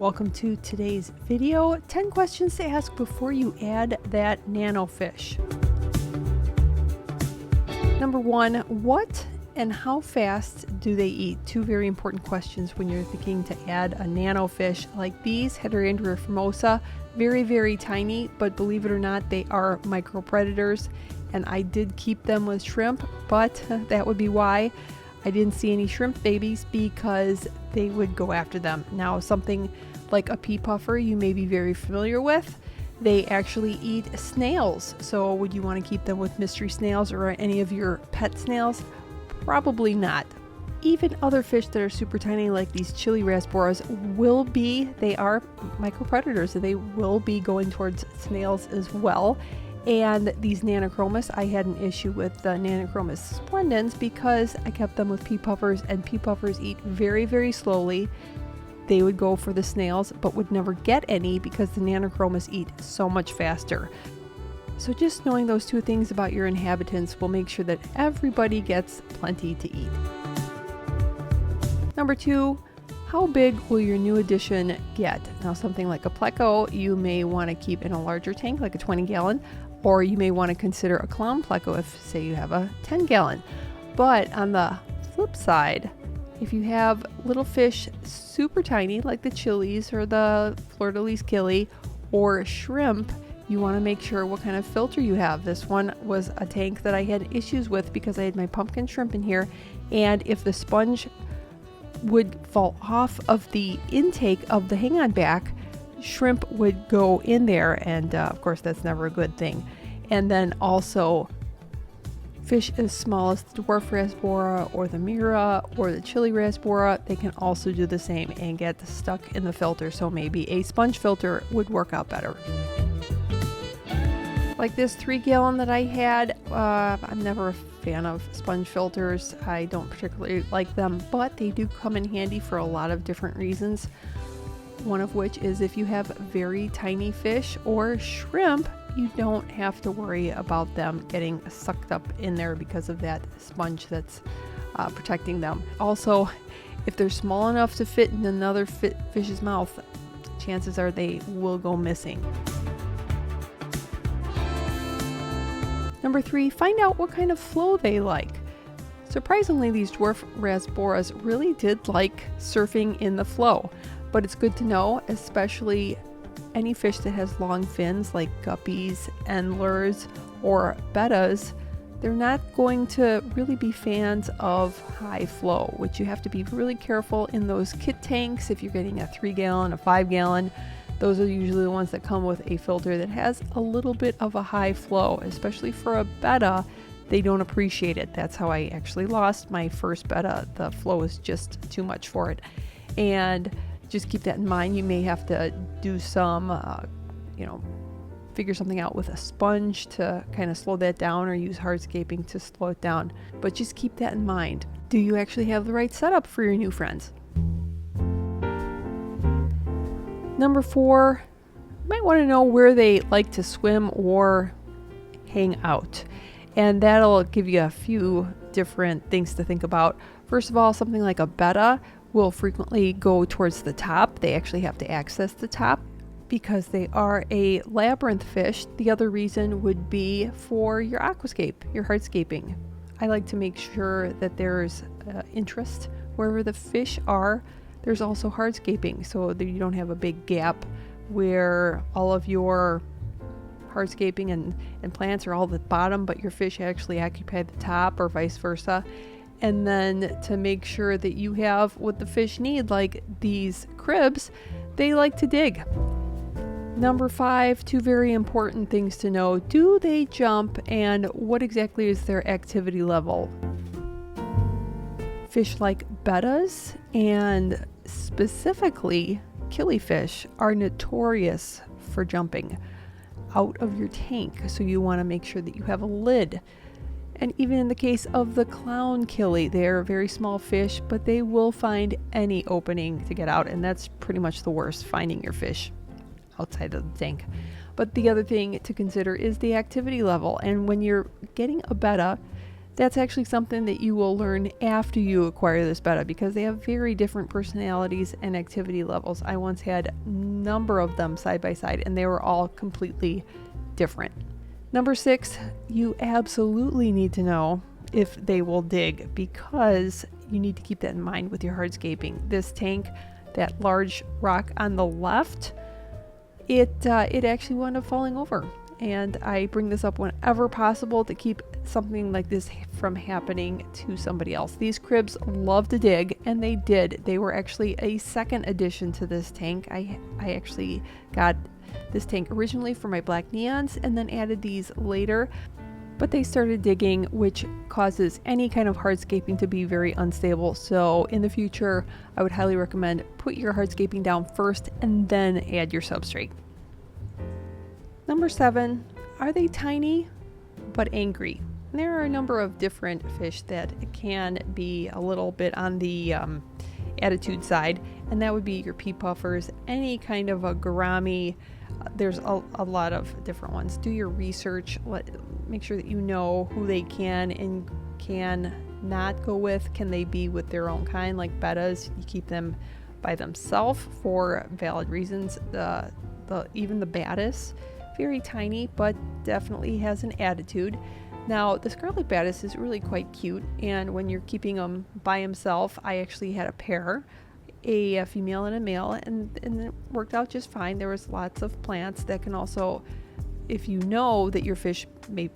Welcome to today's video. 10 questions to ask before you add that nano fish. Number 1, what and how fast do they eat? Two very important questions when you're thinking to add a nano fish like these, Heterandria formosa. Very, very tiny, but believe it or not, they are micro predators. And I did keep them with shrimp, but that would be why I didn't see any shrimp babies, because they would go after them. Now, something like a pea puffer you may be very familiar with, they actually eat snails. So would you want to keep them with mystery snails or any of your pet snails? Probably not. Even other fish that are super tiny like these chili rasboras they are micropredators, and they will be going towards snails as well. And these nanochromis, I had an issue with the nanochromis splendens because I kept them with pea puffers, and pea puffers eat very, very slowly. They would go for the snails, but would never get any because the nanochromis eat so much faster. So just knowing those two things about your inhabitants will make sure that everybody gets plenty to eat. Number 2, how big will your new addition get? Now, something like a pleco, you may want to keep in a larger tank, like a 20-gallon, or you may want to consider a clown pleco if, say, you have a 10-gallon. But on the flip side, if you have little fish super tiny, like the chilies or the fleur-de-lis killie or shrimp, you want to make sure what kind of filter you have. This one was a tank that I had issues with because I had my pumpkin shrimp in here, and if the sponge would fall off of the intake of the hang-on back, shrimp would go in there, and of course that's never a good thing. And then also fish as small as the dwarf rasbora or the mira or the chili rasbora, they can also do the same and get stuck in the filter, so maybe a sponge filter would work out better. Like this 3-gallon that I had, I'm never a fan of sponge filters. I don't particularly like them, but they do come in handy for a lot of different reasons. One of which is if you have very tiny fish or shrimp, you don't have to worry about them getting sucked up in there because of that sponge that's protecting them. Also, if they're small enough to fit in another fish's mouth, chances are they will go missing. Number 3, find out what kind of flow they like. Surprisingly, these dwarf rasboras really did like surfing in the flow, but it's good to know, especially any fish that has long fins like guppies, endlers, or bettas, they're not going to really be fans of high flow, which you have to be really careful in those kit tanks. If you're getting a 3-gallon, a 5-gallon, those are usually the ones that come with a filter that has a little bit of a high flow, especially for a betta. They don't appreciate it. That's how I actually lost my first betta. The flow is just too much for it. And just keep that in mind. You may have to do some, figure something out with a sponge to kind of slow that down, or use hardscaping to slow it down. But just keep that in mind. Do you actually have the right setup for your new friends? Number 4, you might want to know where they like to swim or hang out. And that'll give you a few different things to think about. First of all, something like a betta will frequently go towards the top. They actually have to access the top because they are a labyrinth fish. The other reason would be for your aquascape, your hardscaping. I like to make sure that there's interest wherever the fish are. There's also hardscaping, so that you don't have a big gap where all of your hardscaping and plants are all at the bottom, but your fish actually occupy the top, or vice versa. And then to make sure that you have what the fish need, like these cribs, they like to dig. Number 5, 2 very important things to know. Do they jump, and what exactly is their activity level? Fish like bettas and specifically killifish are notorious for jumping out of your tank, so you want to make sure that you have a lid. And even in the case of the clown killie, they're very small fish, but they will find any opening to get out, and that's pretty much the worst, finding your fish outside of the tank. But the other thing to consider is the activity level, and when you're getting a betta, That's actually something that you will learn after you acquire this betta, because they have very different personalities and activity levels. I once had a number of them side by side, and they were all completely different. Number 6, you absolutely need to know if they will dig, because you need to keep that in mind with your hardscaping. This tank, that large rock on the left, it actually wound up falling over. And I bring this up whenever possible to keep something like this from happening to somebody else. These cribs love to dig, and they did. They were actually a second addition to this tank. I actually got this tank originally for my black neons and then added these later. But they started digging, which causes any kind of hardscaping to be very unstable. So in the future, I would highly recommend put your hardscaping down first and then add your substrate. Number 7, are they tiny but angry? And there are a number of different fish that can be a little bit on the attitude side, and that would be your pea puffers, any kind of a gourami. There's a lot of different ones. Do your research. Make sure that you know who they can and can not go with. Can they be with their own kind? Like bettas, you keep them by themselves for valid reasons. Even the baddest, very tiny, but definitely has an attitude. Now, the scarlet baddest is really quite cute, and when you're keeping him by himself, I actually had a pair, a female and a male, and it worked out just fine. There was lots of plants that can also, if you know that your fish may,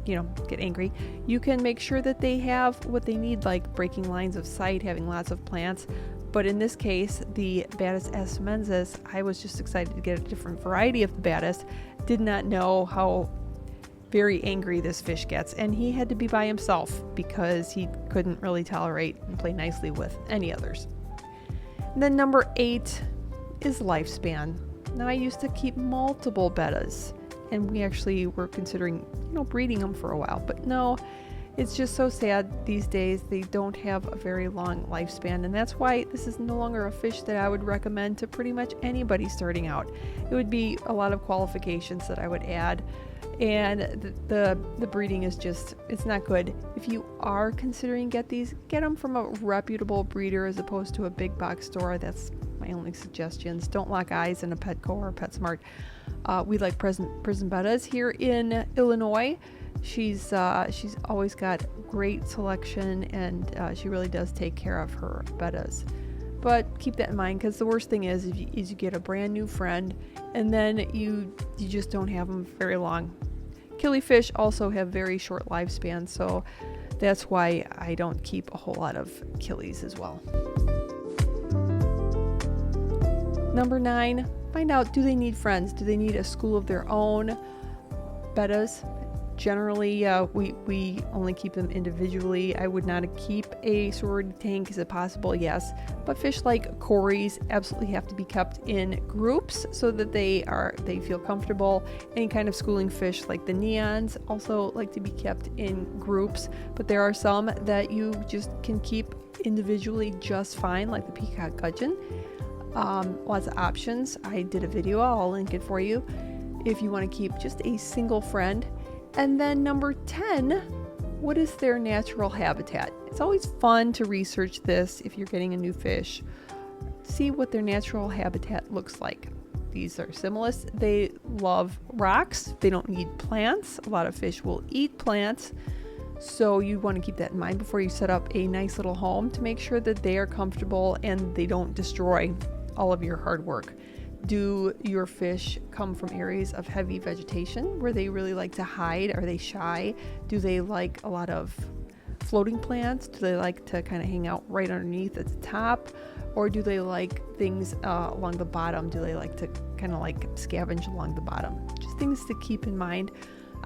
get angry, you can make sure that they have what they need, like breaking lines of sight, having lots of plants. But in this case, the Batis asmensis, I was just excited to get a different variety of the Batis. Did not know how very angry this fish gets, and he had to be by himself because he couldn't really tolerate and play nicely with any others. And then number 8 is lifespan. Now, I used to keep multiple bettas, and we actually were considering, breeding them for a while, but no. It's just so sad these days. They don't have a very long lifespan, and that's why this is no longer a fish that I would recommend to pretty much anybody starting out. It would be a lot of qualifications that I would add, and the breeding is just, it's not good. If you are considering get them from a reputable breeder as opposed to a big box store. That's my only suggestions. Don't lock eyes in a Petco or PetSmart. We like Prison Bettas here in Illinois. She's always got great selection, and she really does take care of her bettas. But keep that in mind, because the worst thing is you get a brand new friend and then you just don't have them very long. Killifish also have very short lifespans, so that's why I don't keep a whole lot of killies as well. Number 9, find out, do they need friends? Do they need a school of their own? Bettas, generally, we only keep them individually. I would not keep a sorority tank. Is it possible? Yes. But fish like cories absolutely have to be kept in groups so that they feel comfortable. Any kind of schooling fish like the neons also like to be kept in groups, but there are some that you just can keep individually just fine, like the peacock gudgeon. Lots of options. I did a video, I'll link it for you if you want to keep just a single friend. And then number 10, what is their natural habitat? It's always fun to research this if you're getting a new fish. See what their natural habitat looks like. These are similis. They love rocks. They don't need plants. A lot of fish will eat plants. So you want to keep that in mind before you set up a nice little home to make sure that they are comfortable and they don't destroy all of your hard work. Do your fish come from areas of heavy vegetation where they really like to hide? Are they shy? Do they like a lot of floating plants? Do they like to kind of hang out right underneath at the top? Or do they like things along the bottom? Do they like to kind of like scavenge along the bottom? Just things to keep in mind.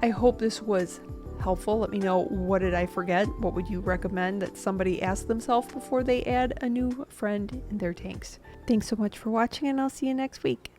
I hope this was helpful. Let me know, what did I forget? What would you recommend that somebody ask themselves before they add a new friend in their tanks? Thanks so much for watching, and I'll see you next week.